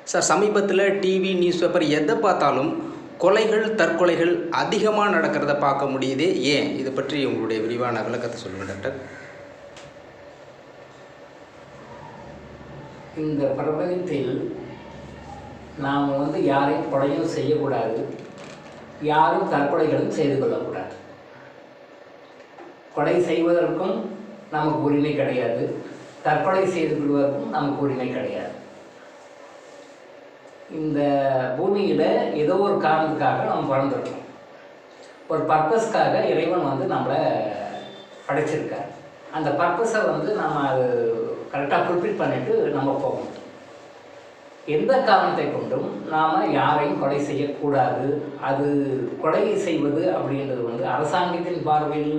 Sir, சமீபத்தில் TV, news paper எதை பார்த்தாலும் கொலைகள், தற்கொலைகள் அதிகமாக நடக்கிறத பார்க்க முடியுது. ஏன்? இதை பற்றி உங்களுடைய விரிவான விளக்கத்தை சொல்லுங்கள் டாக்டர். இந்த பிரபஞ்சத்தில் நாம் யாரையும் கொலையும் செய்யக்கூடாது, யாரும் தற்கொலைகளும் செய்து கொள்ளக்கூடாது. கொலை செய்வதற்கும் நமக்கு உரிமை கிடையாது, தற்கொலை செய்து கொள்வதற்கும் நமக்கு உரிமை கிடையாது. இந்த பூமியில் ஏதோ ஒரு காரணத்துக்காக நம்ம பிறந்திருக்கோம். ஒரு பர்பஸ்க்காக இறைவன் நம்மளை படைச்சிருக்கார். அந்த பர்பஸை நம்ம அது கரெக்டாக ஃபுல்ஃபில் பண்ணிவிட்டு நம்ம போகணும். எந்த காரணத்தை கொண்டும் நாம் யாரையும் கொலை செய்யக்கூடாது. அது கொலை செய்வது அப்படின்றது அரசாங்கத்தின் பார்வையில்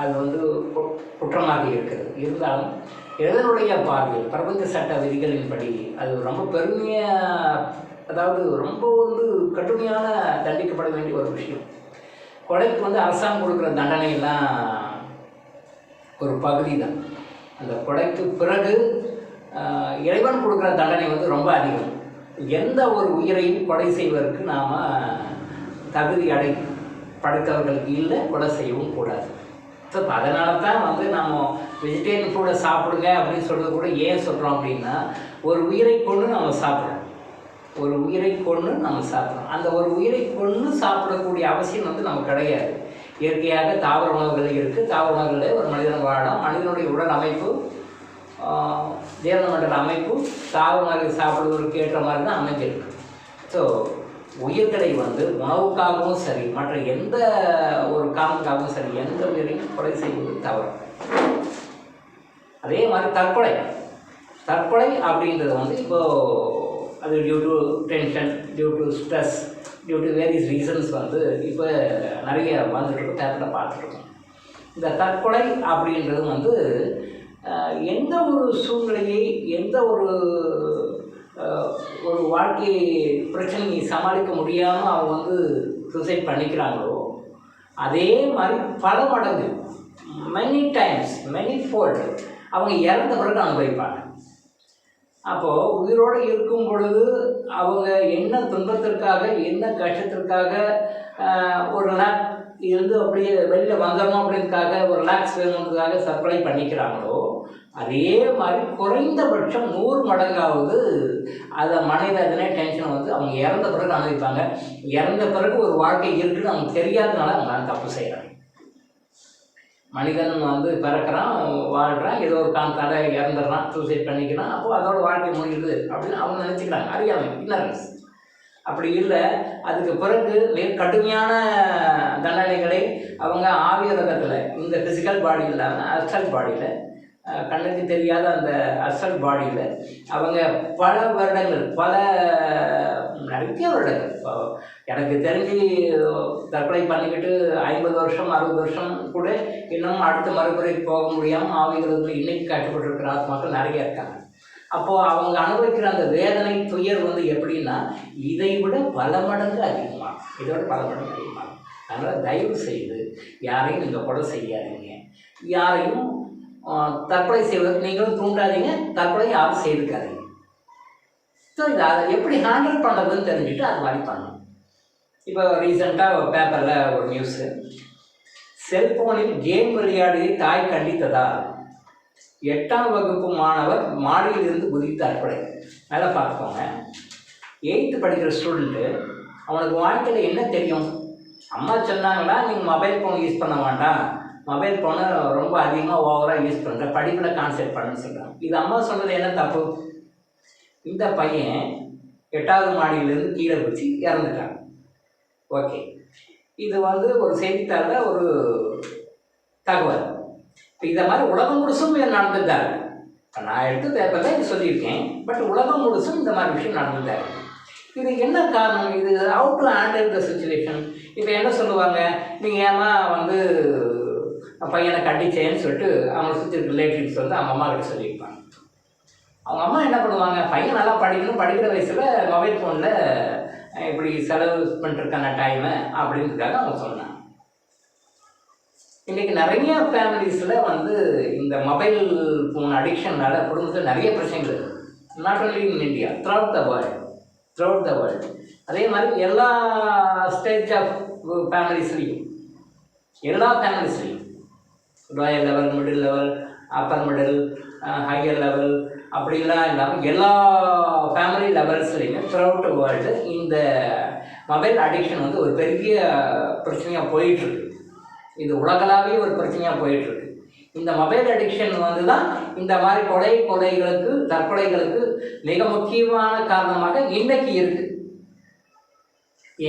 அது குற்றமாக இருக்கிறது. இருந்தாலும் எதனுடைய பார்வையில் பிரபஞ்ச சட்ட விதிகளின்படி அது ரொம்ப பெருமையாக, அதாவது ரொம்ப கடுமையான தண்டிக்கப்பட வேண்டிய ஒரு விஷயம். கொலைக்கு அரசாங்கம் கொடுக்குற தண்டனையெல்லாம் ஒரு பகுதி தான். அந்த கொலைக்கு பிறகு இறைவன் கொடுக்குற தண்டனை ரொம்ப அதிகம். எந்த ஒரு உயிரையும் கொலை செய்வதற்கு நாம் தகுதி படைத்தவர்கள் இல்லை, கொலை செய்யவும் கூடாது. ஸோ அதனால தான் நம்ம வெஜிடேரியன் ஃபுட்டை சாப்பிடுங்க அப்படின்னு சொல்கிறது கூட ஏன் சொல்கிறோம் அப்படின்னா, ஒரு உயிரை கொண்டு நம்ம சாப்பிட்றோம். ஒரு உயிரை கொண்டு நம்ம சாப்பிட்றோம். அந்த ஒரு உயிரை கொண்டு சாப்பிடக்கூடிய அவசியம் நமக்கு கிடையாது. இயற்கையாக தாவர உணவுகள் இருக்குது. தாவர உணவுகளில் ஒரு மனிதன் வாழலாம். மனிதனுடைய உடல் அமைப்பு, ஜீரண மண்டல அமைப்பு தாவர உணவுகள் சாப்பிடுவதற்கு ஏற்ற மாதிரி தான் அமைஞ்சிருக்கு. ஸோ உயிர்களை உணவுக்காகவும் சரி, மற்ற எந்த ஒரு காரணத்துக்காகவும் சரி, எந்த உயிரையும் கொலை செய்வது தவறு. அதே மாதிரி தற்கொலை அப்படின்றது இப்போது அது due to tension, due to stress, due to various reasons இப்போ நிறைய வந்துட்டுருக்கோம், பேப்பரில் பார்த்துட்ருக்கோம். இந்த தற்கொலை அப்படின்றது எந்த ஒரு சூழ்நிலையை, எந்த ஒரு வாழ்க்கை பிரச்சனையை சமாளிக்க முடியாமல் அவங்க சூசைட் பண்ணிக்கிறாங்களோ, அதே மாதிரி பல மடங்கு, மெனி டைம்ஸ், மெனி ஃபோல்டு அவங்க இறந்த பிறகு அனுபவிப்பாங்க. அப்போது உயிரோடு இருக்கும் பொழுது அவங்க என்ன துன்பத்திற்காக, என்ன கஷ்டத்திற்காக ஒரு நாள் இருந்து அப்படியே வெளியில் வந்துடணும் அப்படின்றதுக்காக, ஒரு ரிலாக்ஸ் வேணுன்றதுக்காக சர்ப்ரை பண்ணிக்கிறாங்களோ, அதே மாதிரி குறைந்தபட்சம் 100 மடங்காவது அதை மனவேதனை, டென்ஷன் அவங்க இறந்த பிறகு அனுபவிப்பாங்க. இறந்த பிறகு ஒரு வாழ்க்கை இருக்குன்னு அவங்க தெரியாதனால அவங்க தப்பு செய்கிறாங்க. மனிதன் பிறக்கிறான், வாழ்கிறான், ஏதோ ஒரு காரணத்தால் இறந்துடுறான், சூசைட் பண்ணிக்கிறான், அப்போது அதோட வாழ்க்கை முடியுது அப்படின்னு அவங்க நினச்சிக்கிறாங்க. அறியாமை, இன்னரன்ஸ். அப்படி இல்லை. அதுக்கு பிறகு கடுமையான தண்டனைகளை அவங்க ஆவியலகத்தில், இந்த ஃபிசிக்கல் பாடி இல்லாமல் அஸ்ட்ரல் பாடியில், கண்ணுக்கு தெரியாத அந்த அஸ்ட்ரல் பாடியில் அவங்க பல வருடங்கள், நிறைய வருடங்கள், எனக்கு தெரிஞ்சு தற்கொலை பண்ணிக்கிட்டு 50 வருஷம் 60 வருஷம் கூட இன்னும் அடுத்த மறுபடிக்கு போக முடியாமல் ஆவிகளுக்கு இன்னைக்கு கஷ்டப்பட்டுருக்கிற ஆத்மாக்கள் நிறைய இருக்காங்க. அப்போது அவங்க அனுபவிக்கிற அந்த வேதனை, துயர் எப்படின்னா இதை விட பல மடங்கு அதிகமாகும். இதோட பல மடங்கு அதிகமாகும். அதனால் தயவு செய்து யாரையும் நீங்கள் கொலை செய்யாதீங்க, யாரையும் தற்கொலை செய்வதற்கு நீங்களும் தூண்டாதீங்க, தற்கொலை யாரும் செய்துக்காதீங்க. ஸோ இதை அதை எப்படி ஹேண்டில் பண்ணுறதுன்னு தெரிஞ்சுட்டு அது மாதிரி பண்ணணும். இப்போ ரீசெண்டாக ஒரு பேப்பரில் ஒரு நியூஸு, செல்போனில் கேம் விளையாடி தாய் கண்டித்ததால் 8ஆம் வகுப்பு மாணவர் மாடியிலிருந்து குதித்து தற்கொலை. நல்லா பார்த்துக்கோங்க. 8th படிக்கிற ஸ்டூடெண்ட்டு, அவனுக்கு வாழ்க்கையில் என்ன தெரியும்? அம்மா சொன்னாங்களா நீங்கள் மொபைல் ஃபோன் யூஸ் பண்ண வேண்டாம், மொபைல் ஃபோனை ரொம்ப அதிகமாக ஓவராக யூஸ் பண்ணுற, படிப்பில் கான்சென்ட்ரேட் பண்ணுன்னு சொல்கிறாங்க. இது அம்மா சொன்னது என்ன தப்பு? இந்த பையன் 8வது மாடியிலேருந்து கீழே குதிச்சு இறந்துட்டாங்க. ஓகே, இது ஒரு செய்தித்தாளில் ஒரு தகவல். இப்போ இதை மாதிரி உலகம் முழுசும் நடந்துட்டாரு. இப்போ நான் எடுத்து பேப்பரில் இது சொல்லியிருக்கேன், பட் உலகம் முழுசும் இந்த மாதிரி விஷயம் நடந்துட்டாரு. இது என்ன காரணம்? இது how to handle the situation? இப்போ என்ன சொல்லுவாங்க, நீங்கள் ஏமா பையனை கண்டிச்சேன்னு சொல்லிட்டு அவங்க சுற்றி ரிலேட்டிவ்ஸ் அவங்க அம்மா கிட்ட சொல்லியிருப்பாங்க. அவங்க அம்மா என்ன பண்ணுவாங்க, பையன் நல்லா படிக்கணும், படிக்கிற வயசில் மொபைல் ஃபோனில் இப்படி செலவு பண்ணிட்டுருக்கான டைமு அப்படின்றதுக்காக அவங்க சொன்னாங்க. இன்றைக்கி நிறைய ஃபேமிலிஸில் இந்த மொபைல் ஃபோன் அடிக்ஷனால் குடும்பத்தில் நிறைய பிரச்சனைகள் இருக்குது. Not only in India, throughout the world. அதே மாதிரி எல்லா ஸ்டேஜ் ஆஃப் ஃபேமிலிஸ்லையும், royal level, middle level, upper middle, higher level அப்படிலாம் இல்லாமல் எல்லா ஃபேமிலி லெவல்ஸ்லையுமே த்ரூஅவுட் வேர்ல்டு இந்த மொபைல் அடிக்ஷன் வந்து ஒரு பெரிய பிரச்சனையாக போயிட்டுருக்கு. இது உலகளாவிய ஒரு பிரச்சனையாக போயிட்டுருக்கு. இந்த மொபைல் அடிக்ஷன் வந்து தான் இந்த மாதிரி கொலைகளுக்கு, தற்கொலைகளுக்கு மிக முக்கியமான காரணமாக இன்றைக்கி இருக்குது.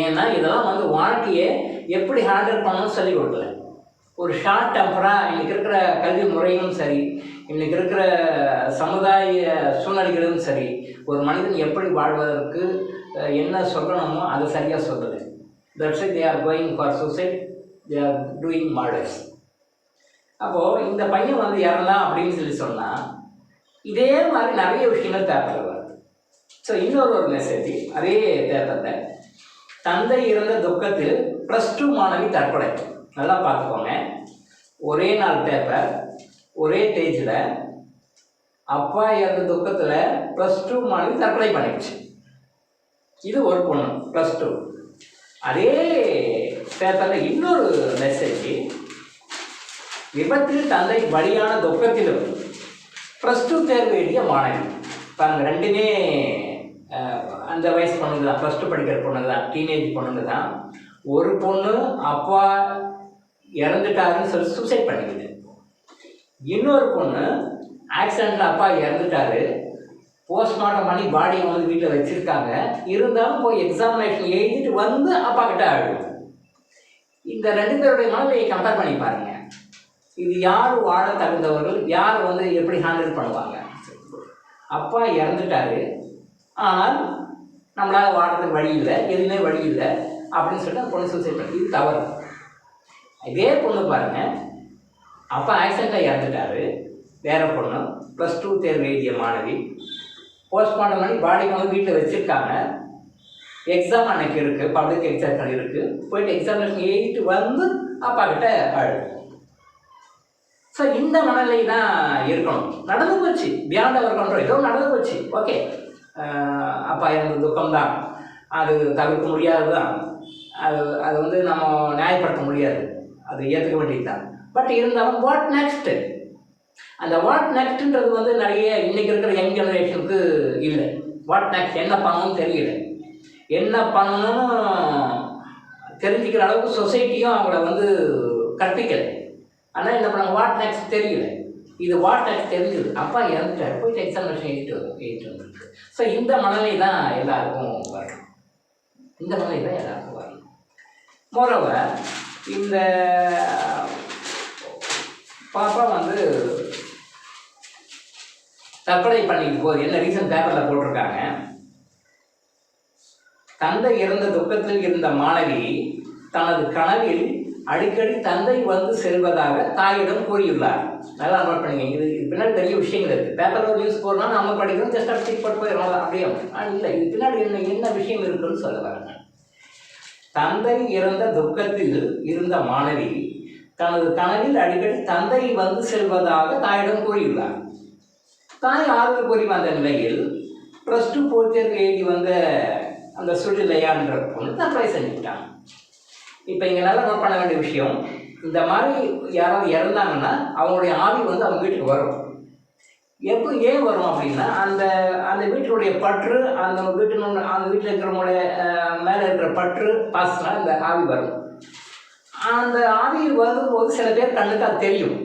ஏன்னா இதெல்லாம் வந்து வாழ்க்கையை எப்படி ஹேண்டில் பண்ணணும்னு சொல்லி கொடுக்கல. ஒரு ஷார்ட் டெம்பராக இன்றைக்கி இருக்கிற கல்வி முறையும் சரி, இன்றைக்கி இருக்கிற சமுதாய சூழ்நிலைகளும் சரி, ஒரு மனிதன் எப்படி வாழ்வதற்கு என்ன சொல்லணுமோ அதை சரியாக சொல்லுது. That's it, they are going for suicide, they are doing murders. அப்போது இந்த பையன் வந்து இறந்தான் அப்படின்னு சொல்லி சொன்னால் இதே மாதிரி நிறைய விஷயங்கள் பேப்பரில் வருது. ஸோ இன்னொரு மெசேஜ் அதே பேப்பரில், தந்தை இறந்த துக்கத்தில் +2 மாணவி தற்கொலை. நல்லா பார்த்துக்கோங்க, ஒரே நாள் பேப்பர், ஒரே பேஜில் அப்பா இறந்த துக்கத்தில் +2 மாணவி தற்கொலை பண்ணிடுச்சு. இது ஒரு பொண்ணு +2. அதே பேப்பரில் இன்னொரு மெசேஜ், விபத்தில் தந்தை பலியான துக்கத்திலும் +2 தேர்வு எழுதிய மாணவி. பாருங்கள், ரெண்டுமே அந்த வயசு பொண்ணுங்க தான், +2 படிக்கிற பொண்ணுங்க தான், டீனேஜ் பொண்ணுங்க தான். ஒரு பொண்ணு அப்பா இறந்துட்டாருன்னு சொல்லி சூசைட் பண்ணிக்குது. இன்னொரு பொண்ணு ஆக்சிடெண்ட்டில் அப்பா இறந்துட்டாரு, போஸ்ட்மார்ட்டம் பண்ணி பாடியை வந்து வீட்டில் வச்சுருக்காங்க, இருந்தாலும் போய் எக்ஸாமினேஷன் எழுதிட்டு வந்து அப்பா கிட்ட ஆடுது. இந்த 2 பேருடைய மனநிலையை கம்பேர் பண்ணி பாருங்கள். இது யார் வாழ தகுந்தவர்கள், யார் வந்து எப்படி ஹேண்டில் பண்ணுவாங்க? அப்பா இறந்துட்டாரு, ஆனால் நம்மளால் வாழறதுக்கு வழி இல்லை, எதுவுமே வழி இல்லை அப்படின்னு சொல்லிட்டு அந்த பொண்ணு சூசைட் பண்ணி, இது தவறு. இதே பொண்ணு பாருங்கள், அப்பா ஆக்சிடெண்ட்டில் இறந்துட்டாரு, வேற பொண்ணு +2 தேர்வு எழுதிய மாணவி, போஸ்ட்மார்ட்டம் பண்ணி பாடி வந்து வீட்டில் வச்சுருக்காங்க, எக்ஸாம் அன்னைக்கு இருக்குது, பப்ளிக் எக்ஸாம் இருக்குது, போயிட்டு எக்ஸாமினேஷன் எழுதிட்டு வந்து அப்பா கிட்ட அழுது. ஸோ இந்த மனநிலை தான் இருக்கணும். நடந்து போச்சு, பியாண்ட் அவர் கண்ட்ரோல், ஏதோ நடந்து போச்சு, ஓகே, அப்பா இறந்த துக்கம்தான், அது தவிர்க்க முடியாது தான், அது வந்து நம்ம நியாயப்படுத்த முடியாது, அது ஏற்றுக்க வேண்டியது தான். பட் இருந்தாலும் வாட் நெக்ஸ்ட்டு, அந்த வாட் நெக்ஸ்ட்டுன்றது வந்து நிறைய இன்றைக்கி இருக்கிற யங் ஜெனரேஷனுக்கு இல்லை. வாட் நெக்ஸ்ட், என்ன பண்ணணும்னு தெரியல, என்ன பண்ணணும்னு தெரிஞ்சுக்கிற அளவுக்கு சொசைட்டியும் அவங்கள வந்து கற்பிக்கலை. ஆனால் என்ன பண்ணாங்க, வாட் நெக்ஸ்ட் தெரியல. இது வாட் நெக்ஸ்ட் தெரிஞ்சுது, அப்பா இறந்துட்டார், போயிட்டு எக்ஸாமினேஷன் எழுதிட்டு வந்துருக்கு. ஸோ இந்த மனநிலை தான் எல்லாருக்கும் வரணும், இந்த மனநிலை தான் எல்லாருக்கும் வரணும். மோரோவர், இந்த பாப்பா வந்து தற்கொலை பண்ணிட்டு போது என்ன ரீசன் பேப்பரில் போட்டிருக்காங்க, தந்தை இறந்த துக்கத்தில் இருந்த மாணவி தனது கனவில் அடிக்கடி தந்தை வந்து செல்வதாக தாயிடம் கூறியுள்ளார். நல்லா நோட் பண்ணுங்க, இது பின்னாடி பெரிய விஷயங்கள் இருக்குது. பேப்பரில் ஒரு நியூஸ் போடுறோம்னா நம்ம படிக்கிறோம், ஜஸ்ட் அப்படி டிக் போட்டு போயிடலாம், அப்படியே இல்லை, இது பின்னாடி என்ன விஷயம் இருக்குன்னு சொல்ல வரேங்க. தந்தை இறந்த துக்கத்தில் இருந்த மாணவி தனது கனவில் அடிக்கடி தந்தை வந்து செல்வதாக தாயிடம் கூறியுள்ளார். தாய் ஆறுதல் கூறி வந்த நிலையில் +2 போர்த் தேர்வு எழுதி வந்த அந்த சுழிலையான்ற பொண்ணு தற்கொலை செஞ்சுக்கிட்டாங்க. இப்போ இங்கே நல்லா நோட் பண்ண வேண்டிய விஷயம், இந்த மாதிரி யாராவது இறந்தாங்கன்னா அவங்களுடைய ஆவி வந்து அவங்க வீட்டுக்கு வரும். எப்போ ஏன் வரும் அப்படின்னா, அந்த வீட்டினுடைய பற்று, அந்த வீட்டில் இருக்கிறவங்களுடைய மேலே இருக்கிற பற்று பாசனால் இந்த ஆவி வரும். அந்த ஆவி வரும்போது சில பேர் கண்ணுக்கு அது தெரியும்.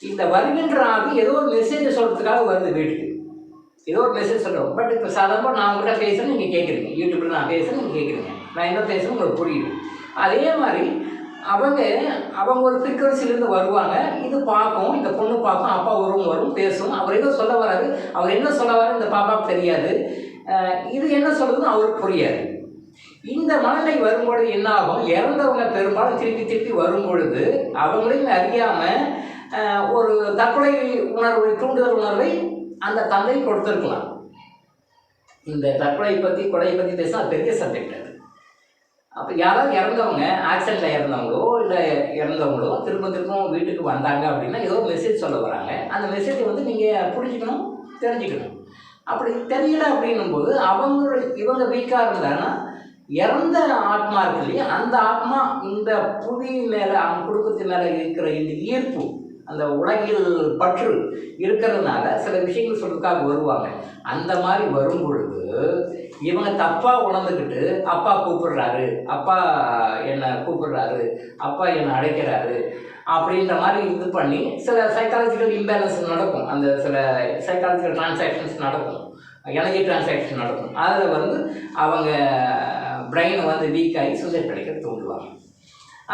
இந்த வருகின்ற ஆவி ஏதோ ஒரு மெசேஜ் சொல்கிறதுக்காக வருது வீட்டுக்கு, ஏதோ ஒரு மெசேஜ் சொல்கிறோம். பட் இப்போ சாதாரணமாக நான் உங்கள்கிட்ட பேசுகிறேன், நீங்கள் கேட்குறீங்க, யூடியூப்பில் நான் பேசுகிறேன், நீங்கள் கேட்குறீங்க, நான் என்ன பேசுகிறேன் உங்களுக்கு புரியுது. அதே மாதிரி அவங்க ஒரு ஃப்ரீக்வன்சிலேருந்து வருவாங்க, இது பார்க்கும், இந்த பொண்ணு பார்க்கும், அப்பா வரும் பேசும், அவர் ஏதோ சொல்ல வராது, அவர் என்ன சொல்ல வராது இந்த பாப்பாவுக்கு தெரியாது, இது என்ன சொல்கிறதுன்னு அவருக்கு புரியாது. இந்த மனநிலை வரும்பொழுது என்ன ஆகும், இறந்தவங்க பெரும்பாலும் திருப்பி வரும்பொழுது அவங்களையும் அறியாமல் ஒரு தற்கொலை உணர்வை, தூண்டுதல் உணர்வை அந்த தந்தை கொடுத்துருக்கலாம். இந்த தற்கொலை பற்றி, கொலையை பற்றி பேசினா பெரிய சப்ஜெக்ட் அது. அப்போ யாராவது இறந்தவங்க, ஆக்சிடெண்ட்டில் இறந்தவங்களோ இல்லை இறந்தவங்களோ திரும்பவும் வீட்டுக்கு வந்தாங்க அப்படின்னா ஏதோ மெசேஜ் சொல்ல வராங்க. அந்த மெசேஜை வந்து நீங்கள் புரிஞ்சுக்கணும், தெரிஞ்சுக்கணும். அப்படி தெரியல அப்படின்னும்போது இவங்க வீக்காக இருந்தாங்கன்னா இறந்த ஆத்மா இருக்கு இல்லையா, அந்த ஆத்மா இந்த புவி மேலே அவங்க குடும்பத்து மேலே இருக்கிற இந்த ஈர்ப்பு, அந்த உலகில் பற்று இருக்கிறதுனால சில விஷயங்கள் சொல்றதுக்காக வருவாங்க. அந்த மாதிரி வரும் பொழுது இவங்க தப்பாக உணர்ந்துக்கிட்டு அப்பா கூப்பிடுறாரு, அப்பா என்னை கூப்பிடுறாரு, அப்பா என்னை அழைக்கிறாரு அப்படின்ற மாதிரி இது பண்ணி சில சைக்காலஜிக்கல் இம்பேலன்ஸ் நடக்கும். அந்த சில சைக்காலஜிக்கல் டிரான்சாக்ஷன்ஸ் நடக்கும், எனர்ஜி டிரான்சாக்ஷன் நடக்கும். அதில் அவங்க பிரெயின் வீக் ஆகி சூசைட் பண்ணிக்க தூண்டுவாங்க.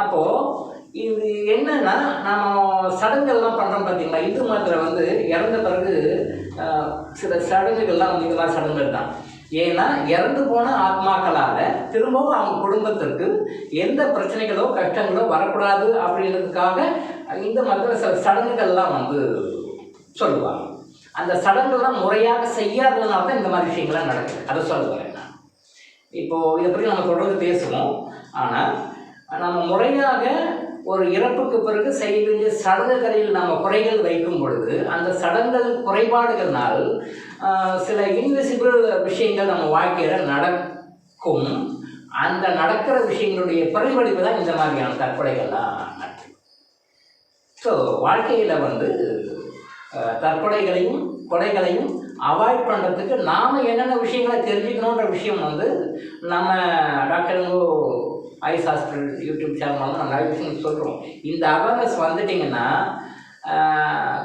அப்போது இது என்னன்னா, நம்ம சடங்குகள்லாம் பண்ணுறோம் பார்த்தீங்களா, இந்து மதத்தில் இறந்த பிறகு சில சடங்குகள்லாம் இந்த மாதிரி சடங்குகள் தான். ஏன்னா இறந்து போன ஆத்மாக்களால் திரும்பவும் அவங்க குடும்பத்திற்கு எந்த பிரச்சனைகளோ கஷ்டங்களோ வரக்கூடாது அப்படின்றதுக்காக இந்த மதத்தில் சில சடங்குகள்லாம் சொல்லுவாங்க. அந்த சடங்குகள்லாம் முறையாக செய்யாததுனால தான் இந்த மாதிரி விஷயங்கள்லாம் நடக்குது. அதை சொல்லுவேன் நான். இப்போது இதை பற்றி நம்ம தொடர்ந்து பேசுவோம். ஆனால் நம்ம முறையாக ஒரு இறப்புக்கு பிறகு செய்ய வேண்டிய சடங்குகளில் நம்ம குறைகள் வைக்கும் பொழுது அந்த சடங்குகள் குறைபாடுகள்னால் சில இன்விசிபிள் விஷயங்கள் நம்ம வாழ்க்கையில் நடக்கும். அந்த நடக்கிற விஷயங்களுடைய பிரதிபலிப்பு தான் இந்த மாதிரியான தற்கொலைகள்லாம் நடக்கும். ஸோ வாழ்க்கையில் தற்கொலைகளையும் கொலைகளையும் அவாய்ட் பண்ணுறதுக்கு நாம் என்னென்ன விஷயங்களை தெரிஞ்சுக்கணுன்ற விஷயம் நம்ம doctor eyes hospital YouTube channel நம்ம நிறைய விஷயம் சொல்கிறோம். இந்த அவேர்னஸ் வந்துட்டிங்கன்னா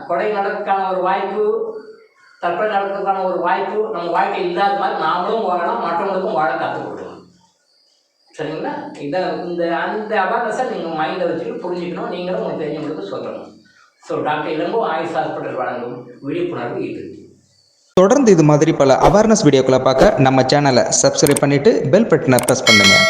கொலை நடக்கிறதுக்கான ஒரு வாய்ப்பு, தற்கொலை நடக்கிறதுக்கான ஒரு வாய்ப்பு நம்ம வாழ்க்கை இல்லாத மாதிரி நாமளும் வாழலாம், மற்றவங்களுக்கும் வாழ கற்றுக் கொடுக்கணும். சரிங்களா? அந்த அவேர்னஸை நீங்கள் மைண்டில் வச்சுட்டு புரிஞ்சுக்கணும், நீங்களும் உங்களுக்கு தெரிஞ்சவங்களுக்கு சொல்லணும். So doctor Elango eyes hospital வழங்கும் விழிப்புணர்வு இது. தொடர்ந்து இது மாதிரி பல அவேர்னஸ் வீடியோக்களை பார்க்க நம்ம சேனலை சப்ஸ்கிரைப் பண்ணிவிட்டு பெல் பட்டனை ப்ரெஸ் பண்ணுங்கள்.